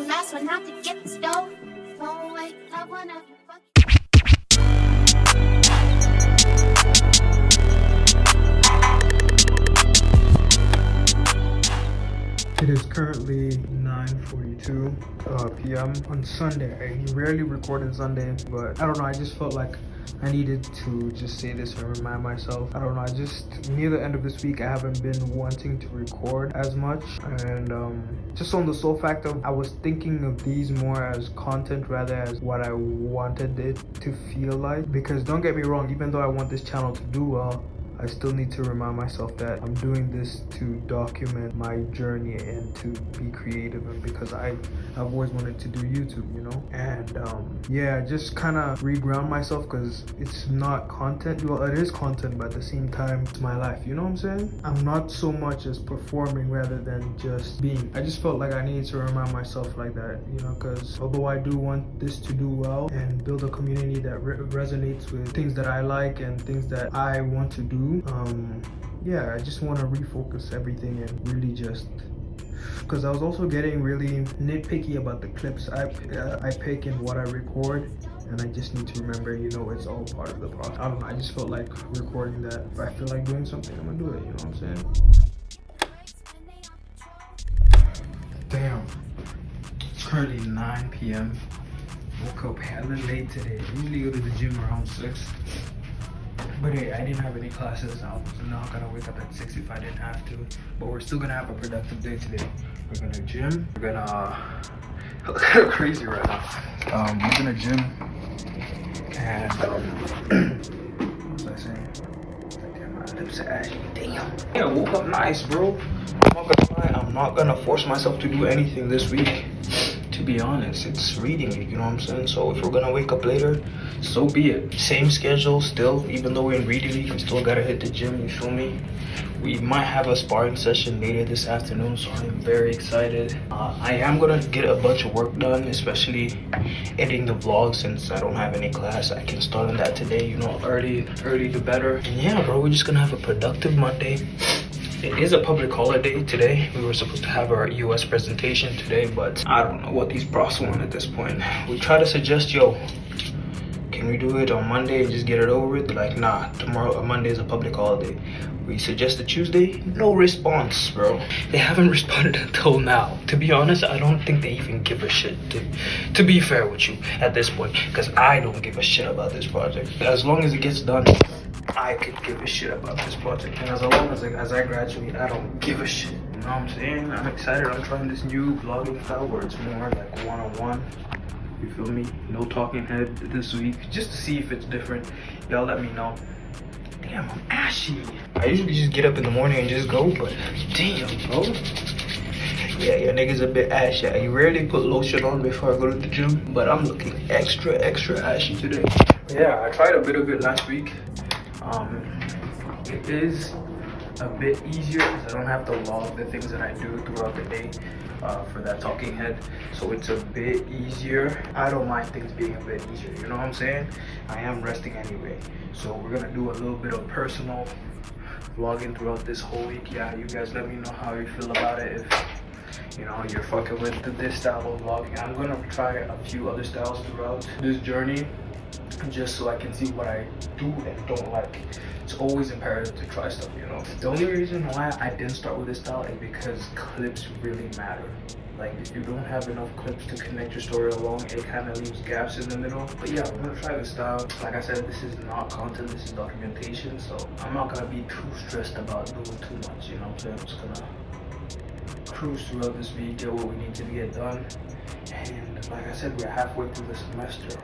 last one out to get the stove. Don't wake up whenever you fuck. It is currently 9:42 p.m. on Sunday. I rarely record on Sunday, but I don't know, I just felt like I needed to just say this and remind myself. I don't know, I just, near the end of this week, I haven't been wanting to record as much. And just on the sole fact of, I was thinking of these more as content rather as what I wanted it to feel like. Because don't get me wrong, even though I want this channel to do well, I still need to remind myself that I'm doing this to document my journey and to be creative, and because I've always wanted to do YouTube, you know? And yeah, just kind of reground myself, because it's not content. Well, it is content, but at the same time, it's my life, you know what I'm saying? I'm not so much as performing rather than just being. I just felt like I needed to remind myself like that, you know, because although I do want this to do well and build a community that resonates with things that I like and things that I want to do, yeah, I just want to refocus everything and really just, because I was also getting really nitpicky about the clips I pick and what I record, and I just need to remember, you know, it's all part of the process. I don't know, I just felt like recording that. If I feel like doing something, I'm gonna do it, you know what I'm saying? Damn, it's currently 9 p.m. Woke up hella late today. I usually go to the gym around 6. But hey, I didn't have any classes. I was not gonna wake up at 6 if I didn't have to. But we're still gonna have a productive day today. We're gonna gym. We're gonna look kind of crazy right now. We're gonna gym. And what was I saying? Damn, my lips are ashy. Damn. Yeah, I woke up nice, bro. I'm not gonna lie. I'm not gonna force myself to do anything this week. To be honest, it's reading week, you know what I'm saying? So if we're gonna wake up later, so be it. Same schedule still, even though we're in reading week, we still gotta hit the gym, you feel me? We might have a sparring session later this afternoon, so I'm very excited. I am gonna get a bunch of work done, especially editing the vlog. Since I don't have any class, I can start on that today, you know, early the better. And yeah, bro, we're just gonna have a productive Monday. It is a public holiday today. We were supposed to have our US presentation today, but I don't know what these profs want at this point. We try to suggest, yo, can we do it on Monday and just get it over with? Like, nah, tomorrow, Monday is a public holiday. We suggested Tuesday, no response, bro. They haven't responded until now. To be honest, I don't think they even give a shit, to be fair with you at this point, because I don't give a shit about this project. As long as it gets done, I could give a shit about this project, and as long as I graduate, I don't give a shit. You know what I'm saying? I'm excited. I'm trying this new vlogging style where it's more like one-on-one. You feel me? No talking head this week, just to see if it's different. Y'all let me know. Damn, I'm ashy. I usually just get up in the morning and just go, but damn, bro. Yeah, your nigga's a bit ashy. I rarely put lotion on before I go to the gym, but I'm looking extra ashy today. Yeah, I tried a bit of it last week. It is a bit easier because I don't have to log the things that I do throughout the day for that talking head, so it's a bit easier. I don't mind things being a bit easier, you know what I'm saying? I am resting anyway, so we're gonna do a little bit of personal vlogging throughout this whole week. Yeah, you guys let me know how you feel about it, if you know you're fucking with this style of vlogging. I'm gonna try a few other styles throughout this journey, just so I can see what I do and don't like. It's always imperative to try stuff, you know. The only reason why I didn't start with this style is because clips really matter. Like, if you don't have enough clips to connect your story along, it kind of leaves gaps in the middle. But yeah, we're gonna try this style. Like I said, this is not content, this is documentation, so I'm not gonna be too stressed about doing too much, you know what I'm saying? I'm just gonna cruise throughout this week, get what we need to get done. And like I said, we're halfway through the semester.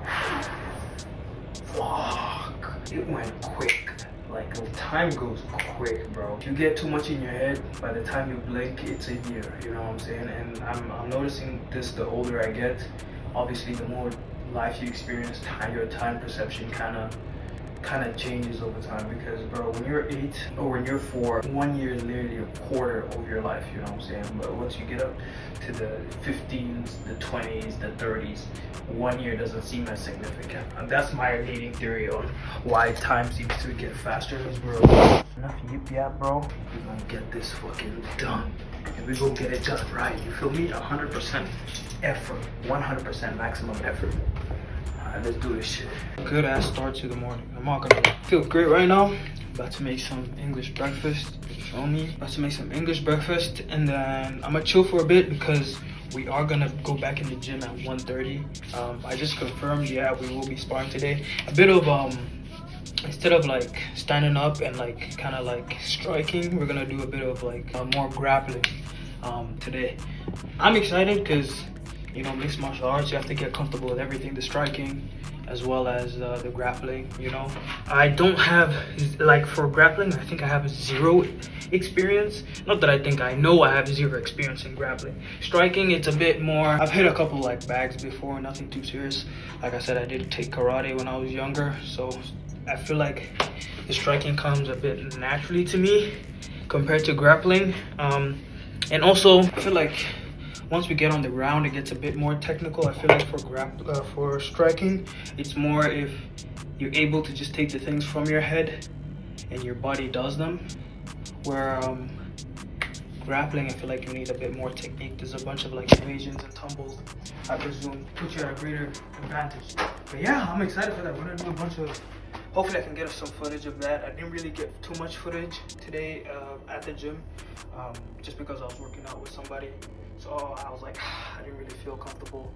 Fuck, it went quick. Like, the time goes quick, bro. If you get too much in your head, by the time you blink, it's a year, you know what I'm saying? And I'm noticing this the older I get. Obviously, the more life you experience, your time perception kind of changes over time, because bro, when you're 8 or when you're 4, 1 year is literally a quarter of your life, you know what I'm saying? But once you get up to the 15s, the 20s, the 30s, 1 year doesn't seem as significant. And that's my leading theory on why time seems to get faster. Bro, enough yip yap, bro. We're gonna get this fucking done. and we go get it done right. You feel me? 100% effort, 100% maximum effort. Alright, let's do this shit. Good ass start to the morning. I'm not gonna feel great right now. About to make some English breakfast. Feel me? About to make some English breakfast, and then I'm gonna chill for a bit because we are gonna go back in the gym at 1:30. I just confirmed, yeah, we will be sparring today. A bit of instead of like standing up and like kind of like striking, we're gonna do a bit of like more grappling today. I'm excited because, you know, mixed martial arts, you have to get comfortable with everything, the striking as well as the grappling. You know, I don't have, like, for grappling, I think I have zero experience. Not that I think, I know I have zero experience in grappling. Striking, it's a bit more, I've hit a couple like bags before, nothing too serious. Like I said, I did take karate when I was younger, so I feel like the striking comes a bit naturally to me compared to grappling. And also, I feel like once we get on the ground, it gets a bit more technical. I feel like for striking, it's more if you're able to just take the things from your head and your body does them. Where grappling, I feel like you need a bit more technique. There's a bunch of like evasions and tumbles, I presume, put you at a greater advantage. But yeah, I'm excited for that. We're gonna do a bunch of, hopefully I can get some footage of that. I didn't really get too much footage today at the gym, just because I was working out with somebody. So I was like, I didn't really feel comfortable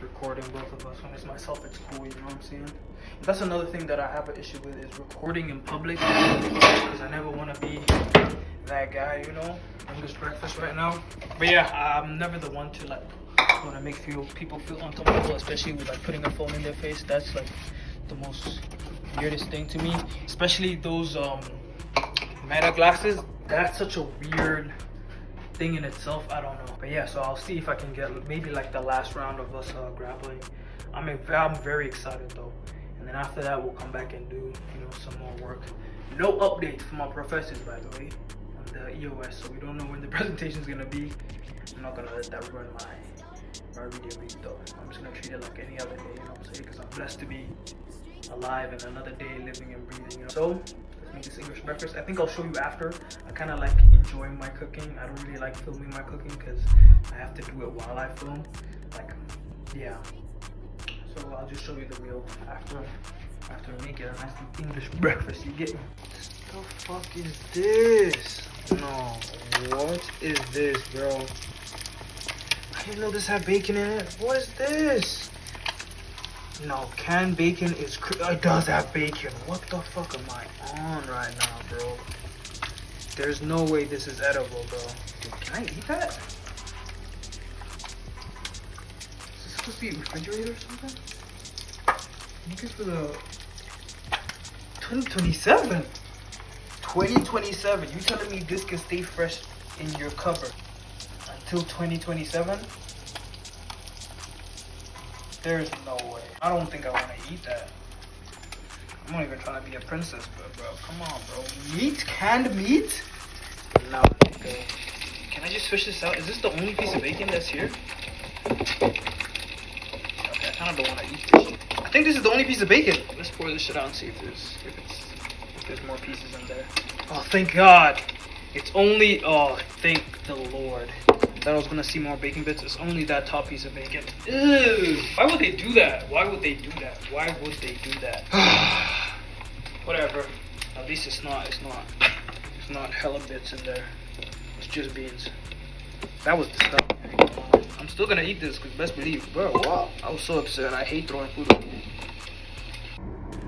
recording both of us. When it's myself at school, you know what I'm saying? And that's another thing that I have an issue with, is recording in public, because I never want to be that guy, you know? English breakfast right now. But yeah, I'm never the one to like want to make people feel uncomfortable, especially with like putting a phone in their face. That's like the most weirdest thing to me, especially those Meta glasses. That's such a weird thing in itself. I don't know. But yeah, so I'll see if I can get maybe like the last round of us grappling. I'm very excited though. And then after that, we'll come back and do, you know, some more work. No updates from our professors, by the way, on the EOS, so we don't know when the presentation is gonna be. I'm not gonna let that ruin my video week though. I'm just gonna treat it like any other day, you know what I'm saying? Because I'm blessed to be alive and another day living and breathing, you know. So let's make this English breakfast. I think I'll show you after. I kind of like enjoying my cooking. I don't really like filming my cooking because I have to do it while I film. Like, yeah. So I'll just show you the meal after I make it a nice English breakfast. You get me? What the fuck is this? No, what is this, bro? I didn't know this had bacon in it. What is this? No, canned bacon is it does have bacon. What the fuck am I on right now, bro? There's no way this is edible, bro. Dude, can I eat that? Is this supposed to be refrigerated or something? Look for the 2027. 2027. You telling me this can stay fresh in your cupboard until 2027? There's no way. I don't think I want to eat that. I'm not even trying to be a princess, but bro, come on, bro. Meat? Canned meat? No, okay. Can I just fish this out? Is this the only piece of bacon that's here? Okay, I kind of don't want to eat this. I think this is the only piece of bacon. Let's pour this shit out and see if there's more pieces in there. Oh, thank God. It's only, oh, thank the Lord. I thought I was gonna see more bacon bits. It's only that top piece of bacon. Ew. Why would they do that? Why would they do that? Why would they do that? Whatever. At least it's not hella bits in there. It's just beans. That was disgusting. I'm still gonna eat this, because best believe, bro, wow. I was so upset. I hate throwing food away.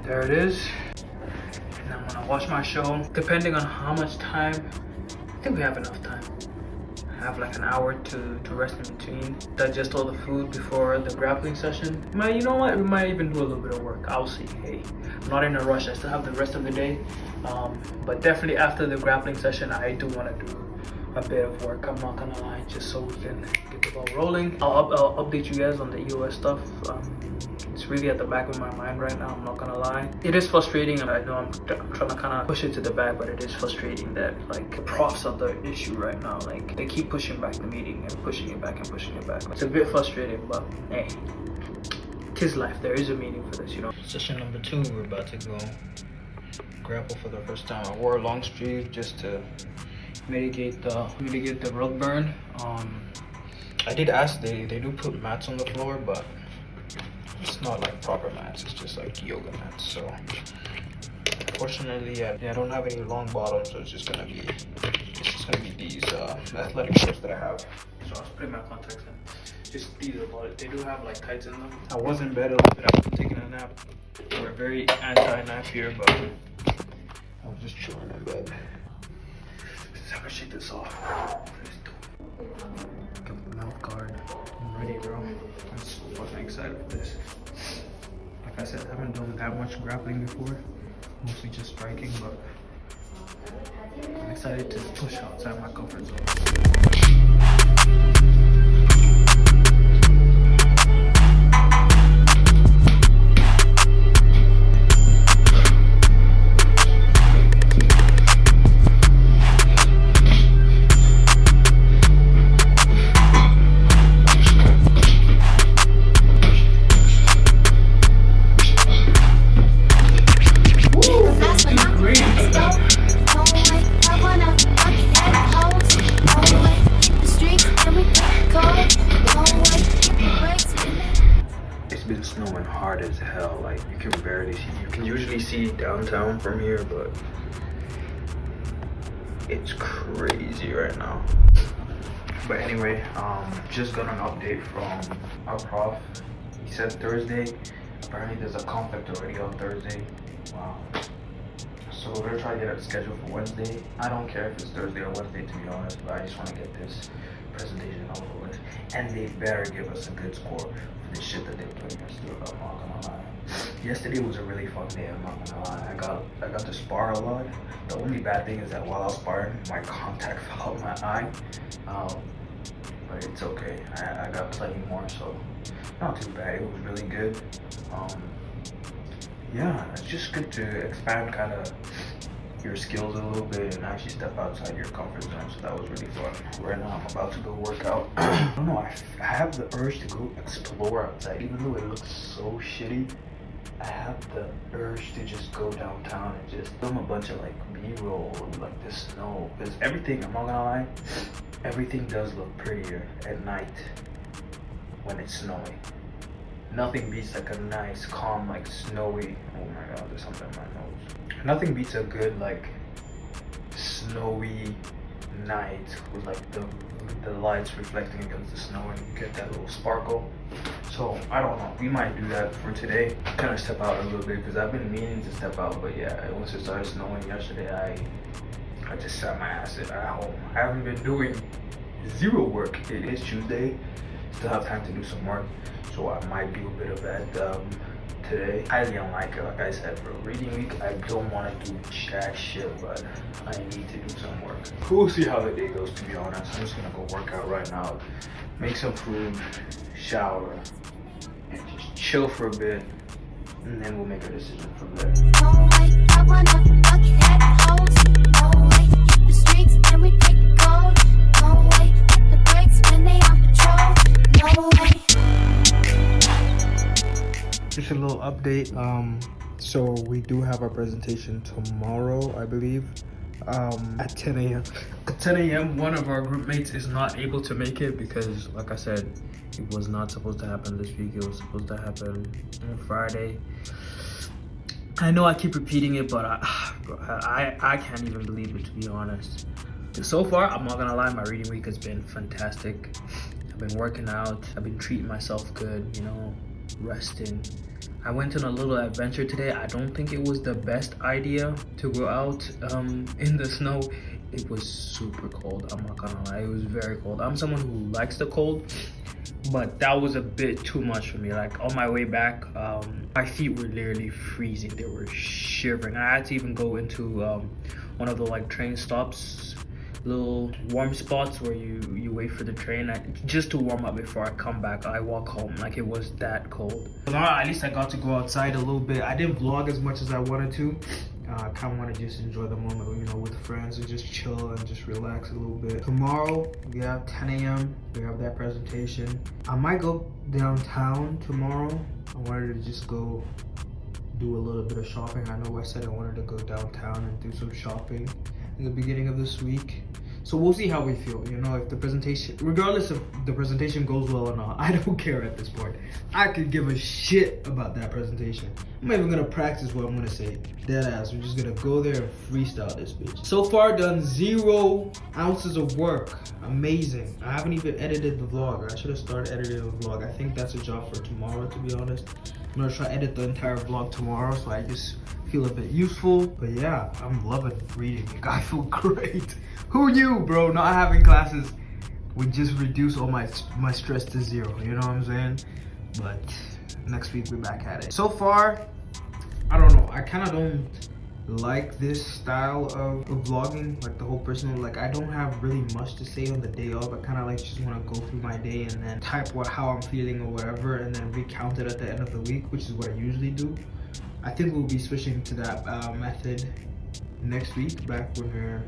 There it is. And I'm gonna watch my show. Depending on how much time, I think we have enough time. Have like an hour to rest in between, digest all the food before the grappling session. You know what, we might even do a little bit of work. I'll see. Hey, I'm not in a rush. I still have the rest of the day, but definitely after the grappling session, I do want to do a bit of work. I'm not gonna lie, just so we can get the ball rolling. I'll update you guys on the EOS stuff. It's really at the back of my mind right now, I'm not gonna lie. It is frustrating, and I know I'm trying to kind of push it to the back, but it is frustrating that like the profs are the issue right now. Like they keep pushing back the meeting and pushing it back and pushing it back. It's a bit frustrating, but hey, 'tis life. There is a meaning for this, you know. Session number 2, we're about to go grapple for the first time. I wore a long sleeve just to mitigate the rug burn. I did ask, they do put mats on the floor, but it's not like proper mats, it's just like yoga mats. So unfortunately, I don't have any long bottoms, so it's just gonna be these athletic shorts that I have. So I was putting my contacts in. Just these about it. They do have like tights in them. I was in bed a little bit. I was taking a nap. We're very anti-nap here, but I was just chilling in bed. Let's have to shake this off. Let's do it. Got the mouth guard. I'm ready, bro. I'm so fucking excited for this. Like I said, I haven't done that much grappling before. Mostly just striking, but I'm excited to push outside my comfort zone. Been snowing hard as hell. Like you can barely see. You can usually see downtown from here, but it's crazy right now. But anyway, just got an update from our prof. He said Thursday. Apparently there's a conflict already on Thursday. Wow. So we're gonna try to get it scheduled for Wednesday. I don't care if it's Thursday or Wednesday, to be honest, but I just want to get this presentation over with. And they better give us a good score for the shit that they're putting us through. I'm not gonna lie. Yesterday was a really fun day. I'm not gonna lie. I got to spar a lot. The only bad thing is that while I was sparring, my contact fell out my eye. But it's okay. I got plenty more, so not too bad. It was really good. Yeah, it's just good to expand kind of your skills a little bit and actually step outside your comfort zone. So that was really fun. Right now I'm about to go work out. I don't know, I have the urge to go explore outside. Even though it looks so shitty, I have the urge to just go downtown and just film a bunch of like B-roll, like the snow. Because everything, I'm not gonna lie, everything does look prettier at night when it's snowing. Nothing beats like a nice, calm, like snowy, oh my god, there's something in my nose. Nothing beats a good, like, snowy night with like the lights reflecting against the snow and you get that little sparkle. So, I don't know, we might do that for today. Kind of step out a little bit because I've been meaning to step out, but yeah, once it started snowing yesterday, I just sat my ass at home. I haven't been doing zero work. It is Tuesday, still have time to do some work. So I might do a bit of that today. Highly unlikely, like I said, for reading week, I don't want to do jack shit, but I need to do some work. We'll see how the day goes, to be honest. I'm just gonna go work out right now, make some food, shower, and just chill for a bit, and then we'll make a decision from there. Just a little update. So we do have our presentation tomorrow, I believe, at 10 a.m. At 10 a.m. one of our group mates is not able to make it because, like I said, it was not supposed to happen this week. It was supposed to happen on Friday. I know I keep repeating it, but I can't even believe it, to be honest. So far, I'm not gonna lie, my reading week has been fantastic. I've been working out. I've been treating myself good, you know, resting. I went on a little adventure today. I don't think it was the best idea to go out in the snow. It was super cold, I'm not gonna lie. It was very cold. I'm someone who likes the cold, but that was a bit too much for me. Like on my way back, my feet were literally freezing. They were shivering. I had to even go into one of the like train stops, little warm spots where you wait for the train just to warm up before I come back. I walk home. Like it was that cold. But at least I got to go outside a little bit. I didn't vlog as much as I wanted to. I kind of want to just enjoy the moment, you know, with friends and just chill and just relax a little bit. Tomorrow we have 10 a.m. we have that presentation. I might go downtown tomorrow. I wanted to just go do a little bit of shopping. I know I said I wanted to go downtown and do some shopping in the beginning of this week. So we'll see how we feel, you know, if the presentation, regardless if the presentation goes well or not, I don't care at this point. I could give a shit about that presentation. I'm not even gonna practice what I'm gonna say. Dead ass, we're just gonna go there and freestyle this bitch. So far done 0 ounces of work. Amazing. I haven't even edited the vlog. I should have started editing the vlog. I think that's a job for tomorrow, to be honest. I'm gonna try to edit the entire vlog tomorrow so I just feel a bit useful. But yeah, I'm loving reading. I feel great. Who knew, bro? Not having classes would just reduce all my stress to 0. You know what I'm saying? But next week we're back at it. So far, I don't know. I kind of don't like this style of vlogging, like the whole personal. Like I don't have really much to say on the day of. I kind of like just want to go through my day and then type how I'm feeling or whatever, and then recount it at the end of the week, which is what I usually do. I think we'll be switching to that method next week, back when we're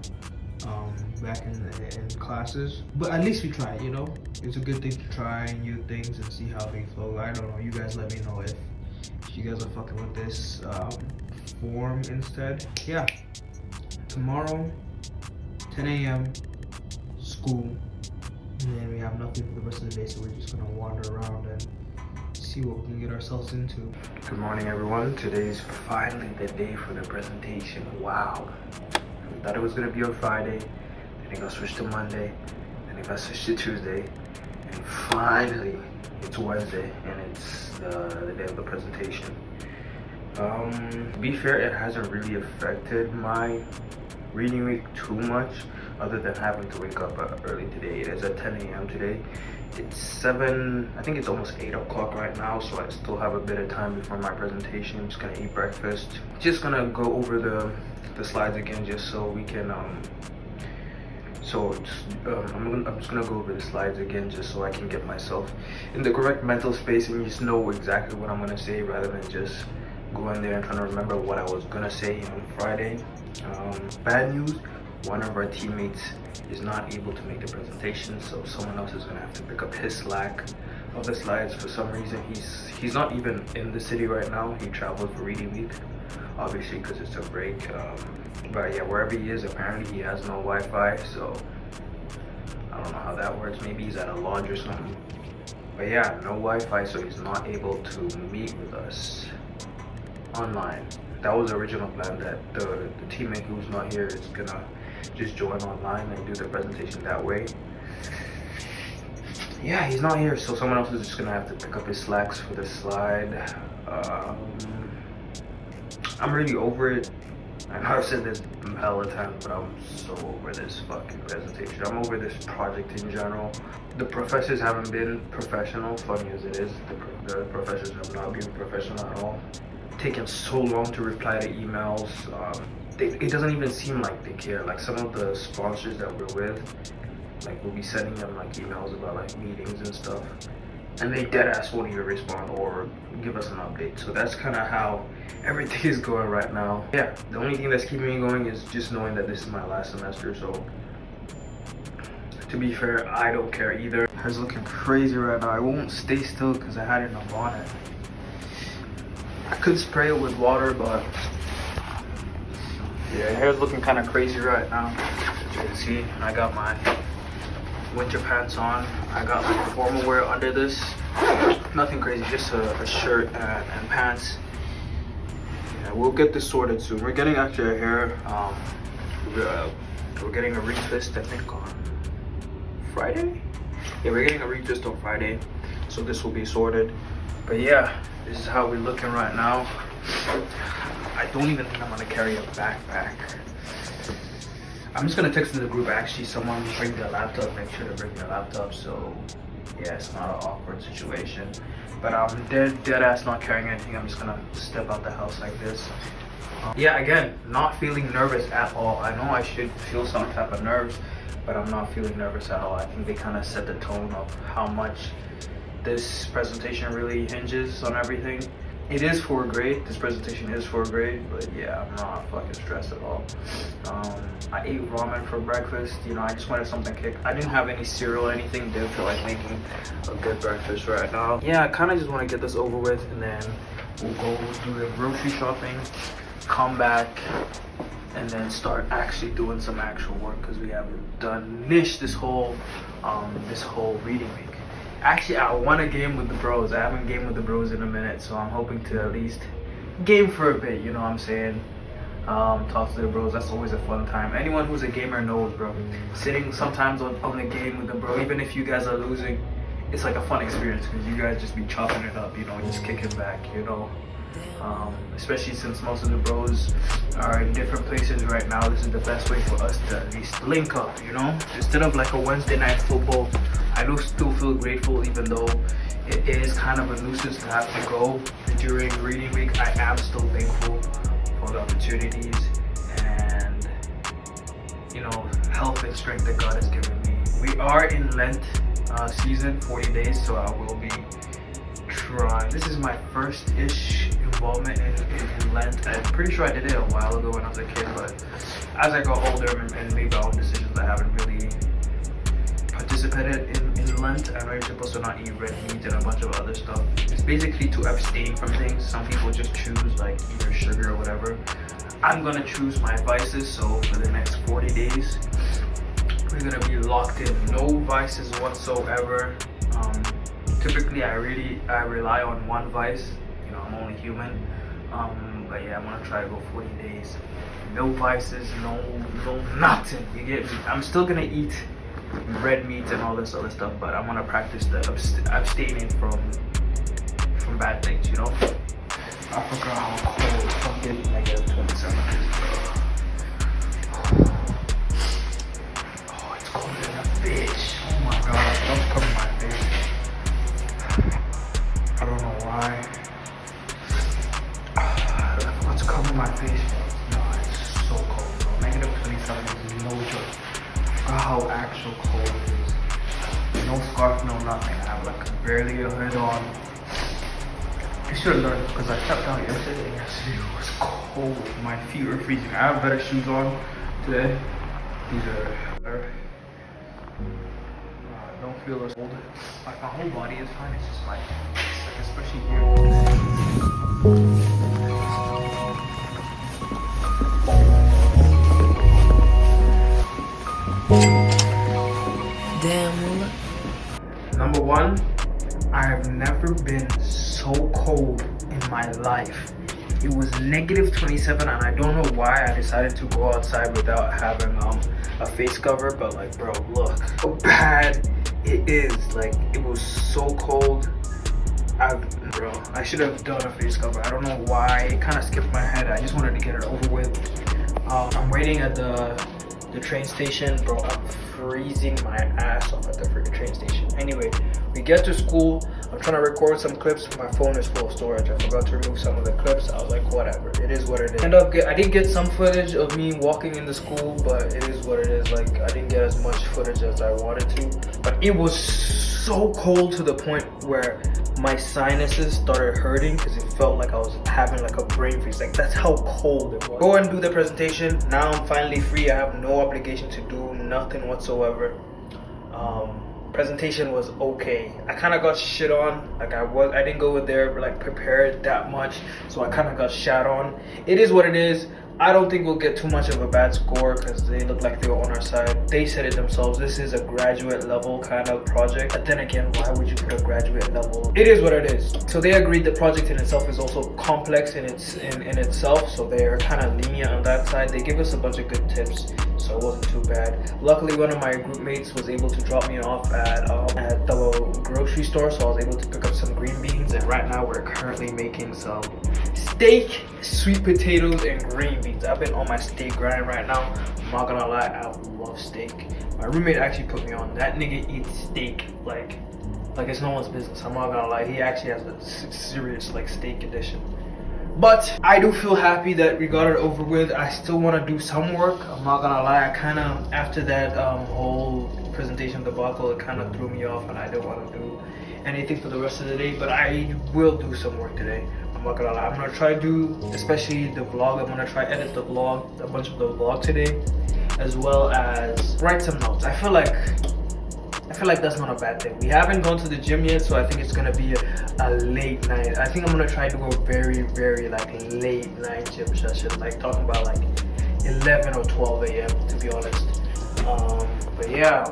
back in classes. But at least we try, you know. It's a good thing to try new things and see how they flow. I don't know. You guys let me know if you guys are fucking with this form instead. Yeah. Tomorrow, 10 a.m. school. And then we have nothing for the rest of the day, so we're just gonna wander around and see what we can get ourselves into. Good morning, everyone. Today's finally the day for the presentation. Wow. I thought it was gonna be on Friday, then it got switched to Monday, then it got switched to Tuesday, and finally it's Wednesday and it's the day of the presentation. To be fair, it hasn't really affected my reading week too much, other than having to wake up early today. It is at 10 a.m. today. It's 7, I think it's almost 8 o'clock right now, so I still have a bit of time before my presentation. I'm just gonna eat breakfast. Just gonna go over the slides again, just so we can I'm just gonna go over the slides again, just so I can get myself in the correct mental space and just know exactly what I'm gonna say, rather than just going there and trying to remember what I was gonna say on Friday. Bad news, one of our teammates is not able to make the presentation, so someone else is gonna have to pick up his slack of the slides. For some reason, he's not even in the city right now. He traveled for reading week, obviously because it's a break. But yeah, wherever he is, apparently he has no Wi-Fi, so I don't know how that works. Maybe he's at a lodge or something. But yeah, no Wi-Fi, so he's not able to meet with us online. That was the original plan, that the teammate who's not here is gonna just join online and do the presentation that way. Yeah, he's not here, so someone else is just gonna have to pick up his slacks for the slide. I'm really over it. I know I've said this a hell of times, but I'm so over this fucking presentation. I'm over this project in general. The professors haven't been professional, funny as it is. The professors have not been professional at all. Taken so long to reply to emails. It doesn't even seem like they care. Like some of the sponsors that we're with, like we'll be sending them like emails about like meetings and stuff, and they dead ass won't even respond or give us an update. So that's kind of how everything is going right now. Yeah, the only thing that's keeping me going is just knowing that this is my last semester. So to be fair, I don't care either. Hair's looking crazy right now. I won't stay still because I had it in a bonnet. I could spray it with water, but yeah, hair's looking kind of crazy right now. As you can see, I got my winter pants on. I got my formal wear under this. Nothing crazy, just a shirt and pants. Yeah, we'll get this sorted soon. We're getting actually a hair. We're getting a retwist, I think, on Friday. Yeah, we're getting a retwist on Friday, so this will be sorted. But yeah, this is how we're looking right now. I don't even think I'm gonna carry a backpack. I'm just gonna text in the group, actually, someone bring their laptop, make sure to bring their laptop, so yeah, it's not an awkward situation. But I'm dead ass not carrying anything. I'm just gonna step out the house like this. Yeah, again, not feeling nervous at all. I know I should feel some type of nerves, but I'm not feeling nervous at all. I think they kind of set the tone of how much this presentation really hinges on everything. It is for a grade. This presentation is for a grade, but yeah, I'm not fucking stressed at all. I ate ramen for breakfast. You know, I just wanted something kick. I didn't have any cereal or anything. Didn't feel like making a good breakfast right now. Yeah, I kind of just want to get this over with, and then we'll go do the grocery shopping, come back, and then start actually doing some actual work, because we haven't done this whole reading week. Actually, I want to game with the bros. I haven't gamed with the bros in a minute, so I'm hoping to at least game for a bit, you know what I'm saying? Talk to the bros, that's always a fun time. Anyone who's a gamer knows, bro. Sitting sometimes on the game with the bro, even if you guys are losing, it's like a fun experience, because you guys just be chopping it up, you know, just kicking back, you know. Especially since most of the bros are in different places right now, this is the best way for us to at least link up, you know. Instead of like a Wednesday night football, I do still feel grateful, even though it is kind of a nuisance to have to go during reading week. I am still thankful for the opportunities and, you know, health and strength that God has given me. We are in Lent season, 40 days, so I will be trying. This is my first-ish involvement in Lent. I'm pretty sure I did it a while ago when I was a kid, but as I got older and made my own decisions, I haven't really participated in Lent. I know you're supposed to not eat red meat and a bunch of other stuff. It's basically to abstain from things. Some people just choose like either sugar or whatever. I'm gonna choose my vices, so for the next 40 days, we're gonna be locked in. No vices whatsoever. Typically, I rely on one vice. You know, I'm only human. But yeah, I'm gonna try to go 40 days. No vices, no nothing. You get me? I'm still gonna eat red meat and all this other stuff, but I'm gonna practice the abstaining from bad things, you know. I forgot how cold fucking -27 is, bro. Oh, it's colder than a bitch. Oh my god, don't cover my face. I don't know why. Let's cover my face, bro. No, it's so cold, bro. -27 is no joke. How actual cold it is. No scarf, no nothing. I have like barely a hood on. I should have learned, because I stepped out yesterday and yesterday it was cold. My feet were freezing. I have better shoes on today. These are better. I don't feel as cold. Like my whole body is fine. It's just like especially here. Damn. Number one, I have never been so cold in my life. It was -27 and I don't know why I decided to go outside without having a face cover, but like, bro, look how bad it is. Like, it was so cold. Bro, I should have done a face cover. I don't know why. It kind of skipped my head. I just wanted to get it over with. I'm waiting at the train station, bro. I'm freezing my ass off at the freaking train station. Anyway, we get to school. I'm trying to record some clips. My phone is full of storage. I forgot to remove some of the clips. I was like, whatever. It is what it is. I did get some footage of me walking in the school, but it is what it is. Like, I didn't get as much footage as I wanted to. But it was so cold to the point where my sinuses started hurting because it felt like I was having like a brain freeze. Like, that's how cold it was. Go and do the presentation. Now I'm finally free. I have no obligation to do nothing whatsoever. Presentation was okay. I kind of got shit on. Like, I didn't go there like prepared that much, so I kind of got shat on. It is what it is. I don't think we'll get too much of a bad score because they look like they were on our side. They said it themselves. This is a graduate level kind of project. But then again, why would you put a graduate level? It is what it is. So they agreed the project in itself is also complex in itself. So they are kind of lenient on that side. They give us a bunch of good tips, so it wasn't too bad. Luckily, one of my group mates was able to drop me off at the grocery store, so I was able to pick up some green beans. And right now, we're currently making some steak, sweet potatoes, and green beans. I've been on my steak grind right now. I'm not gonna lie, I love steak. My roommate actually put me on. That nigga eats steak like it's no one's business. I'm not gonna lie, he actually has a serious like steak addiction. But I do feel happy that we got it over with. I still want to do some work. I'm not gonna lie, I kind of, after that whole presentation debacle, it kind of threw me off and I didn't want to do anything for the rest of the day. But I will do some work today. I'm not gonna lie. I'm gonna try to do, especially the vlog. I'm gonna try edit the vlog, a bunch of the vlog today, as well as write some notes. I feel like that's not a bad thing. We haven't gone to the gym yet, so I think it's gonna be a late night. I think I'm gonna try to go very, very like late night gym session, like talking about like 11 or 12 a.m. to be honest. But yeah,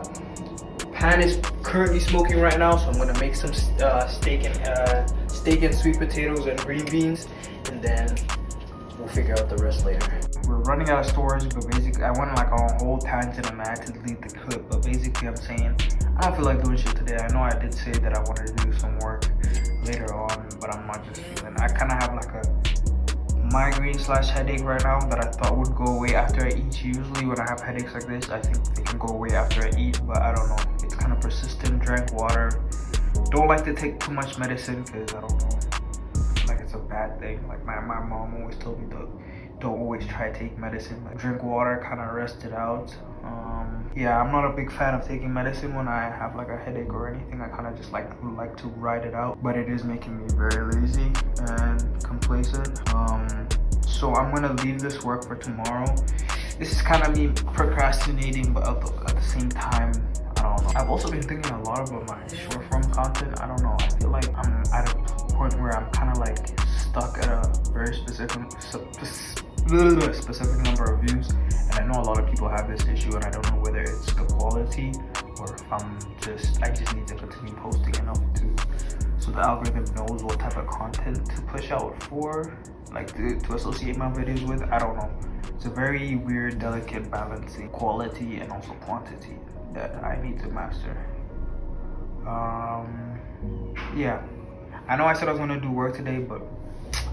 pan is currently smoking right now, so I'm gonna make some steak and sweet potatoes and green beans, and then we'll figure out the rest later. We're running out of storage, but basically I went like on a whole tangent and I had to delete the clip, but basically I'm saying I don't feel like doing shit today. I know I did say that I wanted to do some work later on, but I'm not just feeling. I kind of have like a migraine / headache right now that I thought would go away after I eat. Usually when I have headaches like this, I think they can go away after I eat, but I don't know. It's kind of persistent. Drank water. Don't like to take too much medicine because I don't know. I feel like it's a bad thing. Like my mom always told me don't always try to take medicine. Like drink water, kind of rest it out. Yeah, I'm not a big fan of taking medicine when I have like a headache or anything. I kind of just like to ride it out, but it is making me very lazy and complacent. So I'm gonna leave this work for tomorrow. This is kind of me procrastinating, but at the same time, I don't know. I've also been thinking a lot about my short form content. I don't know. I feel like I'm at a point where I'm kind of like stuck at a very specific number of views, and I know a lot of people have this issue, and I don't know whether it's the quality or if I just need to continue posting enough so the algorithm knows what type of content to push out for, like to associate my videos with. I don't know. It's a very weird, delicate balancing quality and also quantity that I need to master. Yeah, I know I said I was gonna do work today, but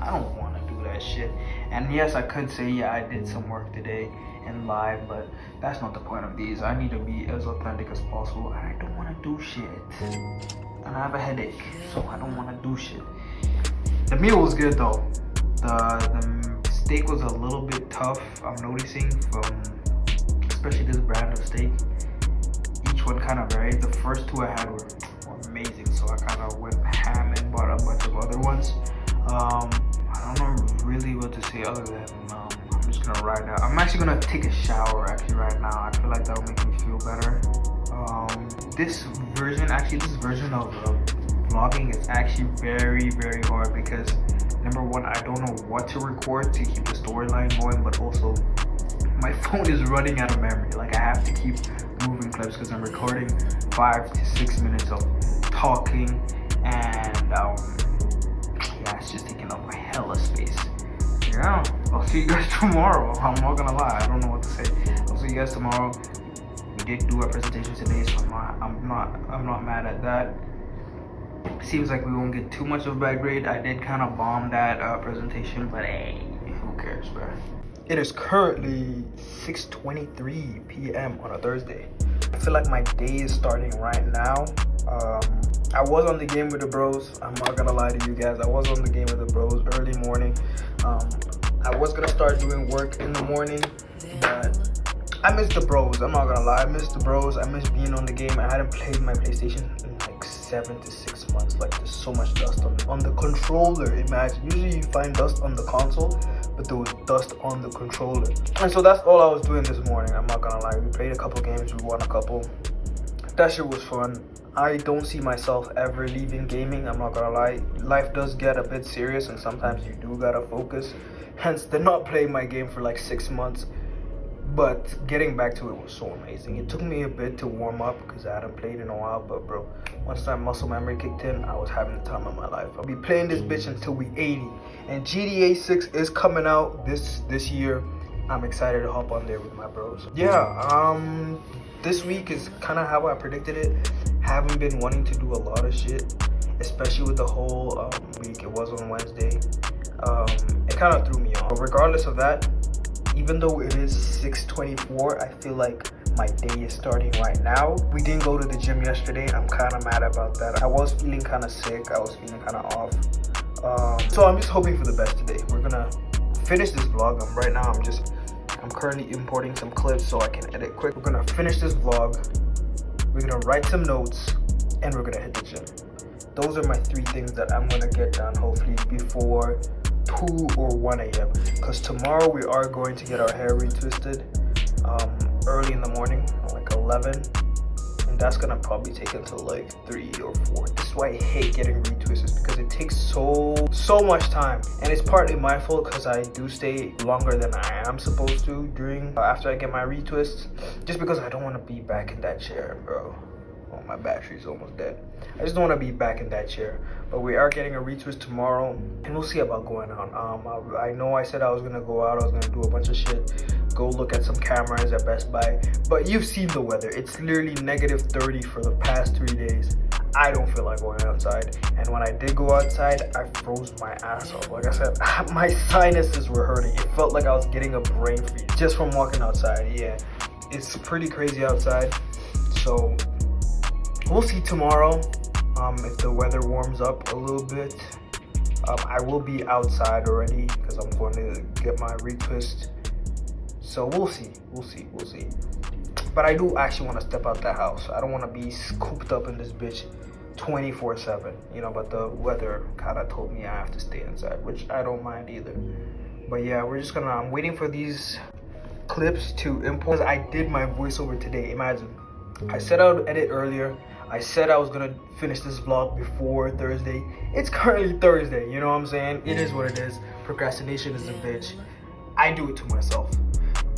I don't want to do that shit. And yes, I could say, yeah, I did some work today in live, but that's not the point of these. I need to be as authentic as possible, and I don't want to do shit. And I have a headache, so I don't want to do shit. The meal was good though. The steak was a little bit tough, I'm noticing, from especially this brand of steak. Each one kind of varied. The first two I had were amazing, so I kind of went ham and bought a bunch of other ones. I don't know really what to say other than I'm just gonna ride out. I'm actually gonna take a shower actually right now. I feel like that will make me feel better. This version of vlogging is actually very, very hard because number one, I don't know what to record to keep the storyline going, but also my phone is running out of memory. Like I have to keep moving clips because I'm recording 5 to 6 minutes of talking, and yeah, it's just taking up a hella space. Yeah, I'll see you guys tomorrow. I'm not gonna lie, I don't know what to say. I'll see you guys tomorrow. We did do a presentation today, so I'm not mad at that. Seems like we won't get too much of a bad grade. I did kind of bomb that presentation, but hey, who cares, bro? It is currently 6:23 p.m. on a Thursday. I feel like my day is starting right now. I was on the game with the bros. I'm not gonna lie to you guys. I was on the game with the bros early morning. I was gonna start doing work in the morning, but I missed the bros. I'm not gonna lie. I missed the bros. I missed being on the game. I hadn't played my PlayStation in like 7 to 6 months. Like there's so much dust on the controller. Imagine. Usually you find dust on the console, but there was dust on the controller. And so that's all I was doing this morning. I'm not gonna lie. We played a couple games. We won a couple. That shit was fun. I don't see myself ever leaving gaming. I'm not gonna lie. Life does get a bit serious, and sometimes you do gotta focus. Hence, did not play my game for like 6 months. But getting back to it was so amazing. It took me a bit to warm up because I hadn't played in a while. But bro, once that muscle memory kicked in, I was having the time of my life. I'll be playing this bitch until we 80. And GTA 6 is coming out this year. I'm excited to hop on there with my bros. Yeah, this week is kind of how I predicted it. Haven't been wanting to do a lot of shit, especially with the whole week. It was on Wednesday. It kind of threw me off. But regardless of that, even though it is 6:24, I feel like my day is starting right now. We didn't go to the gym yesterday. I'm kind of mad about that. I was feeling kind of sick. I was feeling kind of off. So I'm just hoping for the best today. We're gonna finish this vlog. Right now I'm currently importing some clips so I can edit quick. We're gonna finish this vlog. We're gonna write some notes, and we're gonna hit the gym. Those are my 3 things that I'm gonna get done hopefully before 2 or 1 a.m. because tomorrow we are going to get our hair retwisted early in the morning, like 11, and that's gonna probably take until like 3 or 4. is why I hate getting retwists, because it takes so much time, and it's partly my fault because I do stay longer than I am supposed to during after I get my retwists, just because I don't want to be back in that chair, bro. Oh, my battery's almost dead. I just don't want to be back in that chair. But we are getting a retwist tomorrow, and we'll see about going on. I know I said I was gonna go out, I was gonna do a bunch of shit, go look at some cameras at Best Buy, but you've seen the weather. It's literally -30 for the past 3 days. I don't feel like going outside, and when I did go outside, I froze my ass off. Like I said, my sinuses were hurting. It felt like I was getting a brain freeze just from walking outside. Yeah, it's pretty crazy outside. So we'll see tomorrow if the weather warms up a little bit. I will be outside already because I'm going to get my retwist. So we'll see. But I do actually want to step out the house. I don't want to be cooped up in this bitch 24/7, you know, but the weather kind of told me I have to stay inside, which I don't mind either. But yeah, I'm waiting for these clips to import. I did my voiceover today. Imagine, I said I would edit earlier. I said I was gonna finish this vlog before Thursday. It's currently Thursday, you know what I'm saying? It is what it is. Procrastination is a bitch. I do it to myself.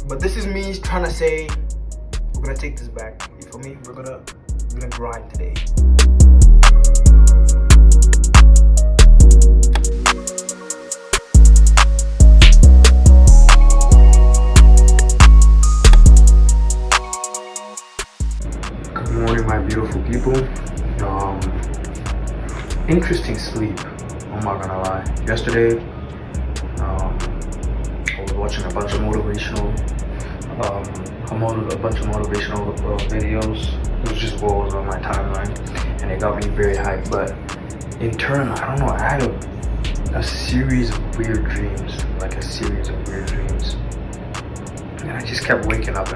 But this is me trying to say, we're gonna take this back. You feel me? We're gonna grind today. Good morning, my beautiful people. Interesting sleep, I'm not gonna lie. Yesterday, I was watching a bunch of motivational videos. It was just what was on my timeline, and it got me very hyped. But in turn, I don't know, I had a series of weird dreams, and I just kept waking up.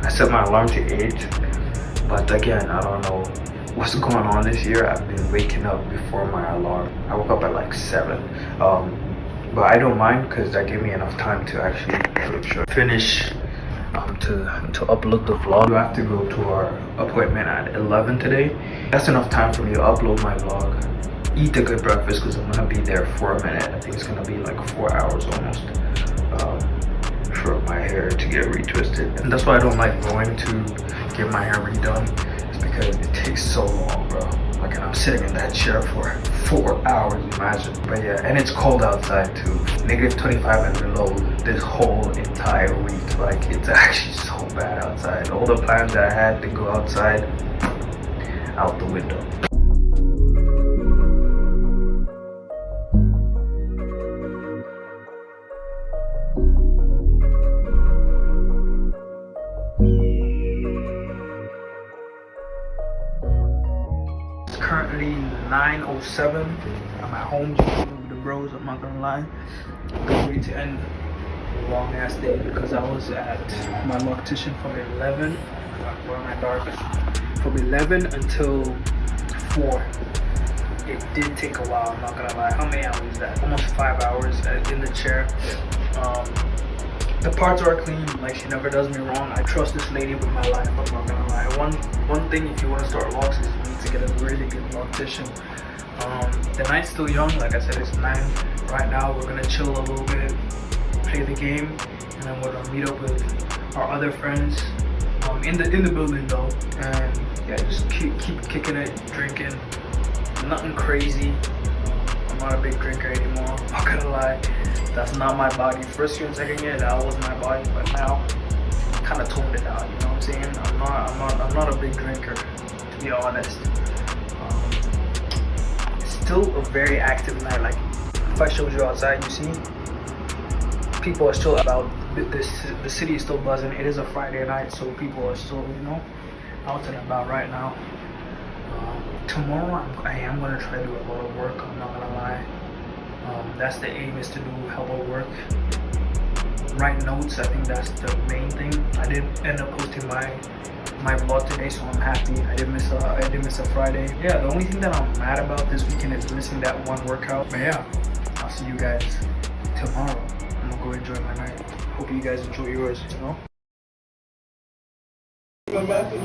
I set my alarm to 8, but again, I don't know what's going on this year. I've been waking up before my alarm. I woke up at like 7. But I don't mind because that gave me enough time to actually finish to upload the vlog. I have to go to our appointment at 11 today. That's enough time for me to upload my vlog, eat a good breakfast because I'm gonna be there for a minute. I think it's gonna be like 4 hours almost for my hair to get retwisted, and that's why I don't like going to get my hair redone. It's because it takes so long, bro. Like, and I'm sitting in that chair for 4 hours, imagine. But yeah, and it's cold outside too. -25 and below this whole entire week. Like, it's actually so bad outside. All the plans that I had to go outside, out the window. Currently 9:07. I'm at home just with the bros, I'm not gonna lie. I'm ready to end a long ass day because I was at my loctician from 11. Where am I dark? From 11 until 4. It did take a while, I'm not gonna lie. How many hours is that? Almost 5 hours in the chair. The parts are clean, like she never does me wrong. I trust this lady with my life, I'm not gonna lie. One thing, if you want to start locks, is you need to get a really good loctician. The night's still young, like I said, it's 9 right now. We're gonna chill a little bit, play the game, and then we're gonna meet up with our other friends in the building though. And yeah, just keep kicking it, drinking, nothing crazy. I'm not a big drinker anymore, I'm not gonna lie. That's not my body. First year and second year, that was my body, but now I kind of toned it down. You know what I'm saying? I'm not a big drinker, to be honest. It's still a very active night. Like, if I showed you outside, you see, people are still about. The city is still buzzing. It is a Friday night, so people are still, you know, out and about right now. Tomorrow, I am gonna try to do a lot of work. I'm not gonna lie. That's the aim, is to do hella work, write notes. I think that's the main thing. I did end up posting my vlog today, so I'm happy. I did miss a Friday. Yeah, the only thing that I'm mad about this weekend is missing that one workout. But yeah, I'll see you guys tomorrow. I'm gonna go enjoy my night. Hope you guys enjoy yours, you know. Yeah.